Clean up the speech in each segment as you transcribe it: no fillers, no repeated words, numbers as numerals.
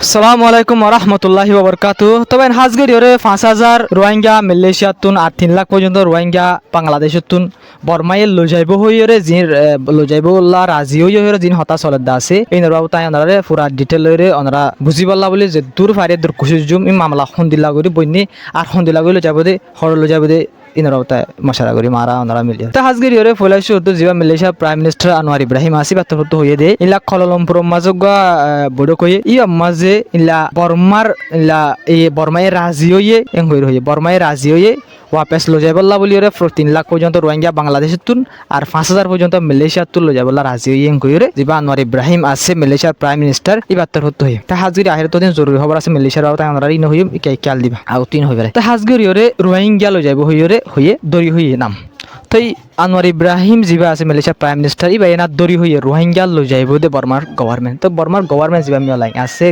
আসসালামু আলাইকুম ওরহমতুল্লাহি ওবরকাতু। তবে হাজগের ইয়রে 5,000 রোহিঙ্গা মালয়েশিয়াতুন আর 3 লাখ পর্যন্ত রোহিঙ্গা বাংলাদেশতুন বর্মাইল লো যাইব হইরে জিন লো যাইব লা রাজি হইরে জিন হতা চলে আছে এই নরবাবু তাই ওনারে পুরা ডিটেল লইরে ওনারা বুঝি বললা বলি যে দূর ফারে দূর কুশি জুম ই মামলা হন্দিলা করি বইনি আর হন্দিলা করি যাব দে হর লো যাব দে ইনরাওতা মশারা করি মারা ওনারা মিলিয়ে তা হাজগের ইয়রে ফলাইছো তো জিবা Malaysia prime minister Anwar Ibrahim Asif আত্মহত হইয়ে দে ইলা কললমপুর মাজগা বড় কই ই মাঝে ইলা বর্মার ইলা এই বর্মায় রাজি হইয়ে এং হইয়ে বর্মায় রাজি হইয়ে ওয়াপেস লো যাইবল্লা বলি ওরে 3 লাখ পর্যন্ত রোহিঙ্গা বাংলাদেশের তুন আর 5,000 পর্যন্ত মালয়েশিয়ার তুন লো যাইবল্লা রাজি হইয়ে এং কইরে জিবা আনোয়ার ইব্রাহিম আছে মালয়েশিয়ার প্রাইম মিনিস্টার ইবাত্তর হতে হই তা হাজগির আহির তো দিন জরুরি খবর আছে মালয়েশিয়ার আওতা আমরা ইন হইম খেয়াল দিবা আর 3 হইবে তা হাজগির ইরে রোহিঙ্গা লো যাইব হইরে হইয়ে দরি হইয়ে নাম তো আনোয়ার ইব্রাহিম জিবা আছে মালয়েশিয়ার প্রাইম মিনিস্টার ইবা এনা দরি হইয়ে রোহিঙ্গা লো যাইব দে বর্মার গভর্নমেন্ট তো বর্মার গভর্নমেন্ট জিবা মিলাই আছে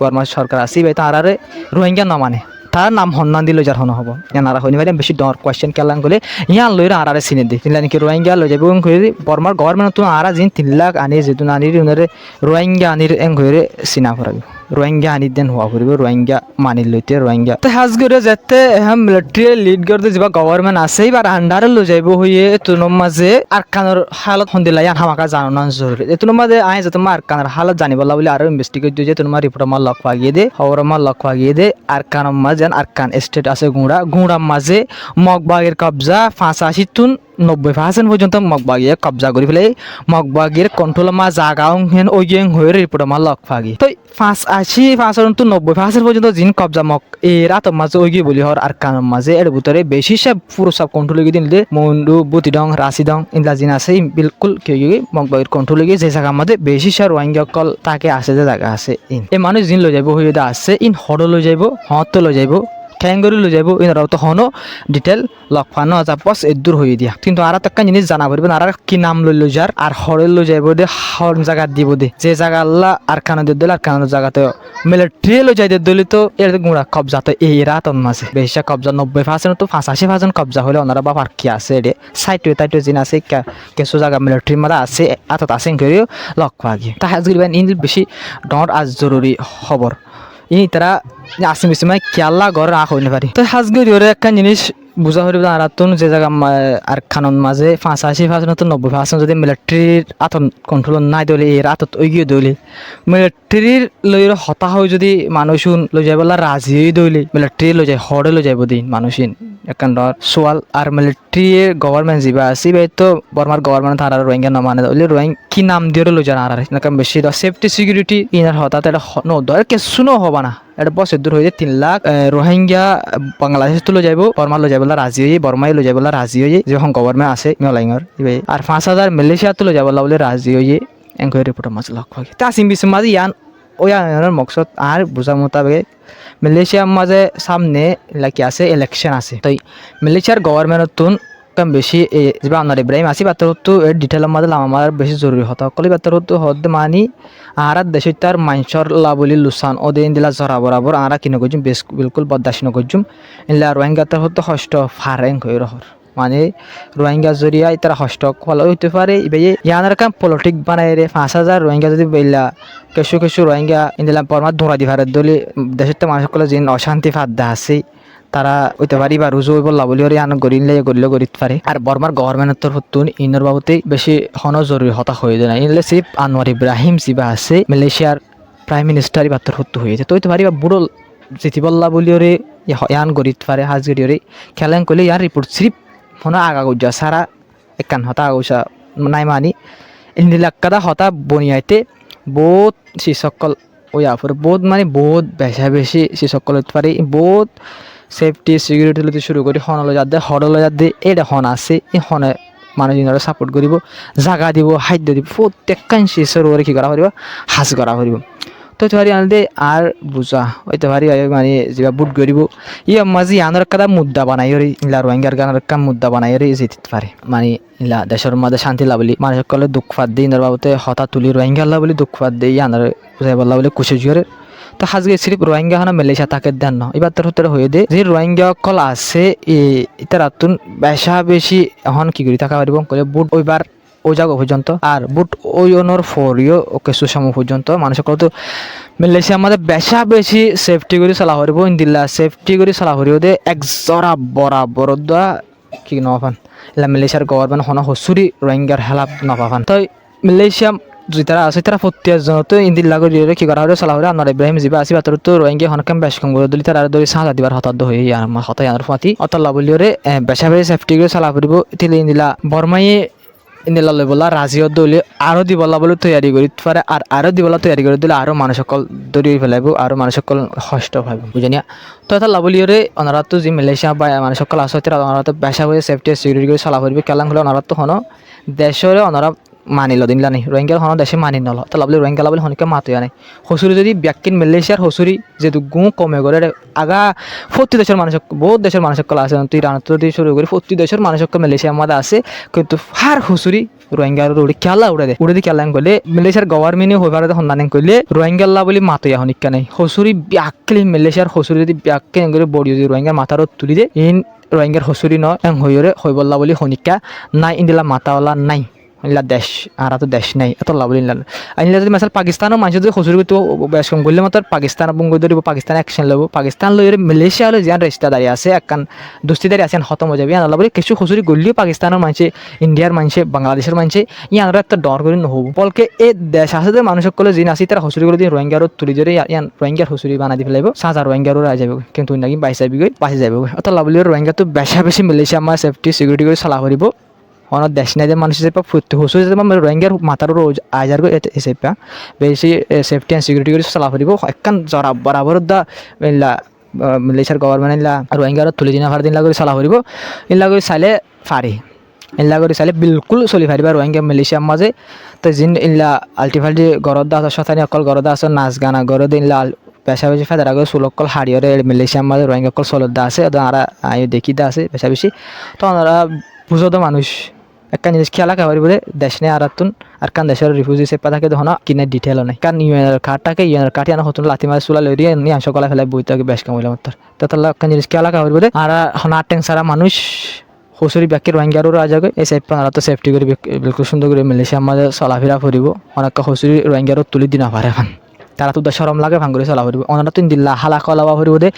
বর্মার সরকার আছে ইবা তারারে রোহিঙ্গা না মানে তার নাম হন্নান দিল যার হন হব এনারা হইনি পারে বেশি ডর কোয়েশ্চেন কেলাং বলে ইয়ান লইরা আরারে সিনে দি তিনলা নাকি রোহিঙ্গা লই যাবো কইরি বর্মার গভর্নমেন্ট তো আরা জিন 3 লাখ আনি যেতুন আনির উনারে রোহিঙ্গা আনির এং কইরে সিনা করাবি রোহিঙ্গা আনি দেন হওয়া করিব রোহিঙ্গা মানি লইতে রোহিঙ্গা তো হাজগরে যেতে হম মিলিটারি লিড করতে যাবা গভর্নমেন্ট আছে এবার আন্ডারে লই যাইব হইয়ে তুনম মাঝে আরকানের হালত হন্দিলাই হামাকা জানানো জরুরি তুনম মাঝে আই যে তোমার আরকানের হালত জানিবলা বলে আরো ইনভেস্টিগেট দিয়ে যে তোমার রিপোর্ট আমার লক পাগিয়ে দে খবর আমার লক পাগিয়ে দে আরকানের মাঝে আরকান স্টেট আছে গুঁড়া মাঝে মগবাগের কবজা 85 তুন 90% পর্যন্ত মগবাগিয়ে কবজা করে ফেলে মগবাগের কন্ট্রোল মা জাগাও হেন ওইগেং হয়ে রিপোর্ট আমার লক পাগি তো 85% তো 90% পর্যন্ত জিন কবজা মগ এই রাত মাঝে ওইগি বলি হর আর কানের মাঝে এর ভিতরে বেশি সব পুরো সব কন্ট্রোল গিয়ে দিলে মন্ডু বুতিডং রাশিডং ইনলা জিন আছে বিলকুল কেউ মগবাগের কন্ট্রোল গিয়ে যে জায়গা মধ্যে বেশি সব রোহিঙ্গা কল তাকে আছে যে জায়গা আছে এই মানুষ জিন লই যাইব হয়ে আছে ইন হড় লই যাইব হত লই যাইব ঠ্যাঙ্গরি লই যাইব ইনরাও তো হনো ডিটেল লক ফানো যাপস এদূর হয়ে দিয়া কিন্তু আর একটা জিনিস জানা পারবেন আর কি নাম লই যার আর হরে লই যাইব দে হর জায়গা দিব দে যে জায়গা আল্লাহ আর কানো দিল আর কানো জায়গাতে মিলিটারি লই যাই দিলি তো এর গুড়া কবজা তো এই রাত মাঝে বেশি কবজা 90% তো 85% কবজা হলে ওনারা বাবার কি আছে রে সাইট তাইট জিন আছে কিছু জায়গা মিলিটারি মারা আছে আতত আছে করিও লক পাগি তা হাজগিরবেন ইন বেশি ডর আজ জরুরি খবর ইনি তারা আসিম বিসিমাই কেলা ঘর রাখ হইতে পারি তো হাজগির ইরে একটা জিনিস বুঝা হইবে আর তুন যে জায়গা আর খানন মাঝে 85% তো 90% যদি মিলিটারির আতন কন্ট্রোল নাই দলে এই রাতত ওইগিয়ে দলে মিলিটারির লইর হতা হয় যদি মানুষুন লই যাইবলা রাজি দইলে মিলিটারি লই যায় হড়ে লই যাইব দিন মানুষিন একান ডর সোয়াল আর মিলিটারি গভর্নমেন্ট জিবা আসি বাই তো বর্মার গভর্নমেন্ট তারা রোহিঙ্গা না মানে দলে রোহিঙ্গা কি নাম দিয়ে লই যান আর নাকাম বেশি সেফটি সিকিউরিটি ইনার হতা এটা নো দর কেসুনো হবা না এটা বস দূর হয়ে 3 লাখ রোহিঙ্গা বাংলাদেশ তো লই যাইব বর্মা লই যাইবলা রাজি হয়ে বর্মাই লই যাইবলা রাজি হয়ে যখন গভর্নমেন্ট আছে মেলাইঙর আর 5,000 মালয়েশিয়া তো লই যাবলা বলে রাজি হয়ে এনকোয়ারি রিপোর্ট মাছ লক্ষ হয় তা সিম বিসম মাঝে ইয়ান ওয়ানের মকসদ আর বোঝার মোতাবেক মালয়েশিয়ার মাঝে সামনে লাকি আছে ইলেকশন আছে তো মালয়েশিয়ার গভর্নমেন্ট তুন কম বেশি যেবা আনোয়ার ইব্রাহিম আসি বাতর তো এর ডিটেল মাঝে আমার বেশি জরুরি হতো কলি বাতর তো হদ মানি আর দেশ তার মাইনসর লাবলি লুসান ও দিন দিলা জরা বরাবর আর কিনে গজুম বিলকুল বদাসী নগজুম ইনলা রোহিঙ্গা তার হতো হষ্ট ফারেং হয়ে রহর মানে রোহিঙ্গা জরিয়া তারা হষ্ট ফল হইতে পারে এবার ইয়ানার কাম পলিটিক বানাই রে 5,000 রোহিঙ্গা যদি বললা কিছু রোহিঙ্গা ইনলা পরমাত ধরা দি ভারত দলি দেশের তো মানুষগুলো যে অশান্তি ফাদ্দা আছে তারা হইতে পারি বা রুজু হইব লাবলি হরে আন গরিলে গরিতে পারে আর বর্মার গভর্নমেন্টের তরফতুন ইনর বাবুতেই বেশি হন জরুরি হতা হয়ে যায় না ইনলে সিফ আনোয়ার ইব্রাহিম জিবা আছে মালয়েশিয়ার প্রাইম মিনিস্টার বাত্তর হত্যু হয়েছে তো হইতে পারি বা বুড়ো জিতিবল্লা বলি হরে ইয়ান গরিতে পারে হাজগিরি হরে খেলেন করলে ইয়ার রিপোর্ট সিফ হন আগা গুজা সারা একান হতা আগুসা নাই মানি ইন্দিলাক্কাদা হতা বনিয়াইতে বহুত শিসকল ওই আফর বহুত মানে বহুত বেশি শিসকল হতে পারে বহুত সেফটি সিকিউরিটি লইতে শুরু করি হনলো যাদ দে হরলো যাদ দে এটা হন আছে এই হনে মানুষ সাপোর্ট করিব জাগা দিব খাদ্য দিব প্রত্যেকখান শিশুর ওরে কি করা পারিব হাজ করা পারিব তো পারি আনতে আর বুঝা হইতে পারি মানে যা বুট করিব মাঝে আনার কাদা মুদ্দা বানাই ইলা রোহিঙ্গার গানের কাম মুদ্দা বানাই যেতে পারে মানে ইলা দেশের মাঝে শান্তি লাভলি মানুষ সকলে দুঃখ ফাদ দিই ইনার বাবুতে হতা তুলি রোহিঙ্গা লাভলি দুঃখ ফাদ দিই আনার বুঝাই বললা বলে কুশে জুয়ারে তো হাজগে সিরিপ রোহিঙ্গা হানা মালয়েশিয়া তাকে দেন না এবার তার হতে হয়ে দে যে রোহিঙ্গা কল আছে ইতার আতুন বেশা বেশি এখন কি করি থাকা পারিব কলে বুট ওইবার ওই জায়গা পর্যন্ত আর বুট ওই অনর ফরিও ওকে সুসামু পর্যন্ত মানুষসকল তো মালয়েশিয়া আমাদের বেশি সেফটি করে চলা হরিব ইন্দিল্লা সেফটি করে চলা হরিব দে একজরা বরাবর দা কি নপান এলা মালয়েশিয়ার গভর্নমেন্ট হন হসুরি রোহিঙ্গার হেলাপ নপান তো মালয়েশিয়া যারা আছে তারা প্রত্যেকজন তো ইন্দিল্লা করে কি করা হলো চলা হলো আপনার ইব্রাহিম জিবা আসি বাতর তো রোহিঙ্গা হনকাম বেশ কম করে দিলি তারা ধরে সাজা দিবার হতাদ্দ হয়ে আমার হতাই আনার ফাঁতি অতল্লা বলিওরে বেশি সেফটি করে চলা ফুরিব তিলে ইন্দিলা বর্মাইয়ে ইন্দিলা লই বলা রাজিও দলি আরও দিবলা বলে তৈরি করি পারে আর আরও দিবলা তৈরি করে দিলে আরও মানুষ সকল দৌড়িয়ে ফেলাইব আরও মানুষ সকল কষ্ট পাইব বুঝানিয়া তো এটা লাভলিওরে ওনারা তো যে মালয়েশিয়া বা মানুষ সকল আছে ওনারা তো বেশা হয়ে সেফটি সিকিউরিটি করে চলা ফুরবে কেলাং হলে ওনারা তো হনো দেশরে ওনারা মানিল দিনলা নেই রোহিঙ্গার হন দেশে মানি নল তো লাভলি রোহিঙ্গা লাভলি হনিকে মাতুয়া নেই হসুরি যদি ব্যাকিন মালয়েশিয়ার হসুরি যেহেতু গু কমে করে আগা প্রতি দেশের মানুষ বহুত দেশের মানুষ সকল আছে তুই রানত দিয়ে শুরু করি প্রতি দেশের মানুষ সকল মালয়েশিয়ার মধ্যে আছে কিন্তু হার হসুরি রোহিঙ্গার উড়ে খেলা উড়ে দে উড়ে দিয়ে খেলাং করলে মালয়েশিয়ার গভর্নমেন্টে হয়ে পারে সন্ধান করলে রোহিঙ্গাল্লা বলি মাতুয়া হনিকা নেই হসুরি ব্যাকলি মালয়েশিয়ার হসুরি যদি ব্যাকিন করে বড়ি যদি রোহিঙ্গার মাথার তুলি দে ইন রোহিঙ্গার হসুরি ন এং হইরে হইবল্লা বলি হনিকা নাই ইন্দিলা মাতাওয়ালা নাই ইলা দেশ আর তো দেশ নাই এত লাভ আইনলা যদি মাসাল পাকিস্তানও মানুষ যদি হসুরি তো বেশ কম করলে মাত্র পাকিস্তান বঙ্গ ধরিব পাকিস্তান অ্যাকশন লব পাকিস্তান লইরে মালয়েশিয়া হলে যান রেস্তাদারি আছে একখান দুস্তিদারি আছেন খতম হয়ে যাবে আল্লাহ বলে কিছু হসুরি গলিও পাকিস্তানের মানুষে ইন্ডিয়ার মানুষে বাংলাদেশের মানুষে ইয়ানরা একটা ডর করে নহব বলকে এই দেশ আছে যে মানুষ সকলে যিনি আছে তারা হসুরি করে দিন রোহিঙ্গারও তুলি ধরে ইয়ান রোহিঙ্গার হসুরি বানাই দি ফেলাইব সাজা রোহিঙ্গারও রায় যাবে কিন্তু নাকি বাইসা বিগৈ বাঁচি যাবে অত লাভ রোহিঙ্গা তো বেশি মালয়েশিয়া আমার সেফটি সিকিউরিটি করে চলা করিব অনেক দেশ নাই যে মানুষ হিসেবে হসু হিসেবে রোহিঙ্গার মাথার আজার হিসেবে বেশি সেফটি অ্যান্ড সিকিউরিটি করে চলা ফুরিব একখান জরা বরাবর দা মালয়েশিয়ার গভর্নমেন্ট ইলা রোহিঙ্গার তুলি দিনা ভার দিন করে চলা ফুরিব ইলা করে চাইলে ফারি ইলা করে চাইলে বিলকুল চলি ফারিবা রোহিঙ্গা মালয়েশিয়ার মাঝে তো যিন ইলা আল্টিফাল্টি গরদ দা সথানি অকল গরদ আছে নাচ গানা গরদ ইলা পেশা বেশি ফেদার আগে সুলকল হারিয়রে মালয়েশিয়ার মাঝে রোহিঙ্গা কল চলত দা আছে আর দেখি দা আছে পেশা বেশি তো ওনারা বুঝো তো মানুষ একটা জিনিস খেলা খাবার বলে দেশ নেই আর কান দেশের রিফিউজি সেপা থাকে তখন কিনে ডিটেল নাই কারণ ইউএনের কার্ডটাকে ইউএনের কার্ড আনা হতো লাথি মারে চুলা লইয়ে নিয়ে আংশ কলা ফেলে বইতে বেশ কামাইলাম তো তাহলে একটা জিনিস খেলা খাবার বলে আর হনার ট্যাং সারা মানুষ হসুরি ব্যাকি রোহিঙ্গারও রাজাকে এই সেফ ওনারা তো সেফটি করে বিলকুল সুন্দর করে মালয়েশিয়া আমাদের চলাফেরা ফুরিব অনেক হসুরি রোহিঙ্গারও তুলি দিনা পারে এখন তারা তো সরম লাগে ভাঙরে চলা ফুরিব ওনারা তো ইন্দিল্লা হালা কলাবা ফুরিব দে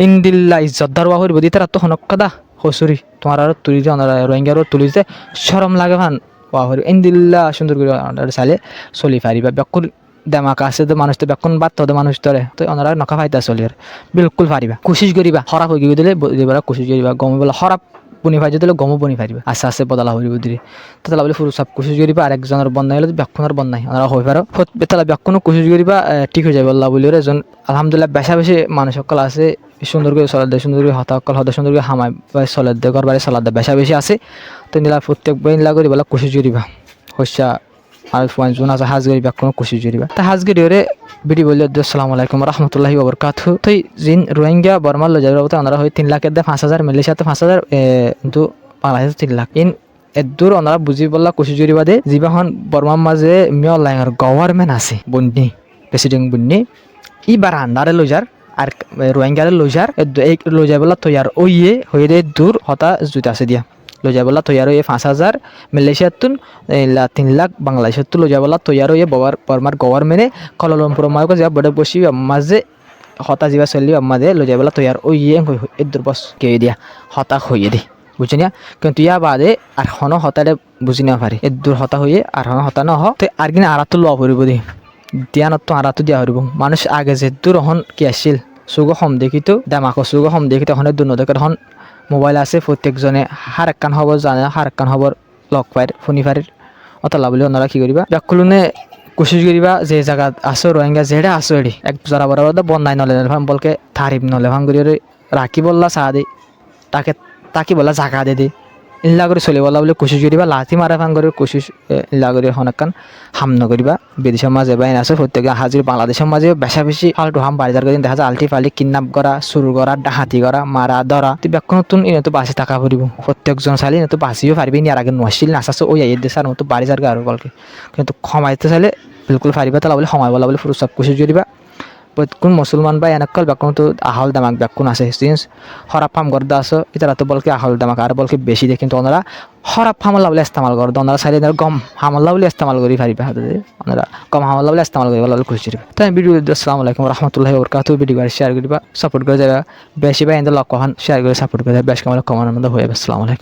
ইন্দিল্লা ইজ্জতদার বা ফুরিব দি তারা তো হনকদা হসুরি তোমার আরও তুলিতে ওনারা রোহিঙ্গারও তুলিতে সরম লাগে ভান ওয়া ফুরিব ইন্দিল্লা সুন্দর করে চাইলে চলি পারিবা ব্যাকুল দেমাকা আছে তো মানুষ তো বেক্ষণ বাদ তো মানুষ ধরে তো ওনারা নকা ফাইতা চলি আর বিলকুল পারিবা কোশিশ করিবা হরাপ হয়ে গিয়ে দিলে কোশিশ করিবা গম বলে হরাপ বনি ফাই দিলে গমও বনি পারিবা আস্তে আস্তে বদলা হইব দিলে তো তাহলে বলে পুরো সব কোশিশ করিবা আরেকজনের বন্যা হলে ব্যাক্ষণের বন্যায় ওনারা হয়ে পারো তাহলে ব্যাক্ষণও কোশিশ করিবা ঠিক হয়ে যাবে আল্লাহ বলি এজন আলহামদুলিল্লাহ বেশি মানুষ সকল আছে সুন্দর করে চলার দেয় সুন্দর করে হতাকল হতে সুন্দর করে হামাই চলার দেয় ঘর বাড়ি চলার দেয় বেশি আছে তো নিলা প্রত্যেক বই নিলা করি বলা কোশিশ করিবা হস্যা আর যোন আছে হাজগরি ব্যাক্ষণ কোশিশ করিবা তা হাজগরি ওরে বিডি বললে আসসালামু আলাইকুম রহমতুল্লাহি ওয়া বারাকাতুহু তো জিন রোহিঙ্গা বর্মার লজার বাবদ ওনারা হয় 3 লাখের দেয় 5,000 মালয়েশিয়াতে 5,000 কিন্তু বাংলাদেশে 3 লাখ ইন এদূর ওনারা বুঝি বললা কোশিশ করিবা দে জিবাহন বর্মার মাঝে মিয়া লাইনার গভর্নমেন্ট আছে বন্নি প্রেসিডেন্ট বন্নি ইবার আন্ডারে লজার আর রোহিঙ্গারে লজার এই লজার বলা তৈয়ার ওইয়ে হয়ে দে দূর হতা জুত আছে দিয়া লজার বলা তৈয়ার হয়ে 5,000 মালয়েশিয়াতুন 3 লাখ বাংলাদেশের তো লজার বলা তৈয়ার হয়ে বর্মার গভর্নমেন্টে কললমপুর মায়কে যা বড় বসি মাঝে হতা জিবা চলি আমাদের লজার বলা তৈয়ার ওইয়ে এদূর বস কে দিয়া হতা হয়ে দে বুঝছি না কিন্তু ইয়া বাদে আর হন হতারে বুঝি না পারি এদূর হতা হয়ে আর হন হতা নহ তো আর কিনা আরাতো লওয়া পড়িব দি দিয়ানত তো আরাতো দিয়া হরিব মানুষ আগে যে দূর হন কি আসছিল সুগ হম দেখিত দামাকো সুগ হম দেখিত হনে দূর নদেখার হন মোবাইল আছে প্রত্যেকজনে হার একখান খবর জানে হার একখান খবর লগ পায় ফোনি পারির অত লাভলি ওনারা কি করিবা ব্যাকুলনে কোশিশ করিবা যে জায়গা আসো রোহিঙ্গা যেটা আসো এটি এক জরা বরাবর বন্যায় নলে ভাম বলকে থারিব নলে ভাম করি রাখি বললা চা দে তাকে বলা জাগা দে দে ইল্লা করে চলে বলা বলে কোশিশ করিবা লাথি মারা ভাঙ করে কোশিশ ইল্লা করে হনকান হাম নকরিবা বিদেশের মাঝে বাইন আছে প্রত্যেকে হাজির বাংলাদেশের মাঝে বেশি ফালতু হাম বাড়ি যার দেখা যায় আলটি ফালি কিডন্যাপ করা চুর করা ডাহাতি করা মারা ধরা তুই ব্যাক নতুন এনে তো বাঁচি থাকা পড়িব প্রত্যেকজন চাইলে এনে তো বাঁচিও পারবি নি আর আগে নছিল নাচাচ্ছে ওই আইয়ে দেশ আর মতো বাড়ি যার আরো বলকে কিন্তু ক্ষমাইতে চাইলে বিলকুল পারিবা তাহলে বলে সময় বলা বলে পুরো সব কোশিশ করিবা কোন মুসলমান বা এনেকল বেকুন তো আহল দামাক বেকুন আছে সিন্স হরাপ ফাম করতে আসো এটা তো বলকে আহল দামাক আর বলকে বেশি দিয়ে কিন্তু ওনারা হরাপ হামলা বলে ইস্তেমাল করে ওনারা চাইলে গম হামলা বলে ইস্তেমাল করি পারিবে হাতে ওনারা কম হামলা বলে ইস্তেমাল করি বলে খুশি তাই ভিডিও আসসালামু আলাইকুম রহমতুল্লাহি ওয়া বারাকাতুহু ভিডিও শেয়ার করিবা সাপোর্ট করে যারা বেশি বা এন্ড লক্ষ্য শেয়ার করে সাপোর্ট করে বেশ কামাল কমানোর মধ্যে হয়ে আসসালামু আলাইকুম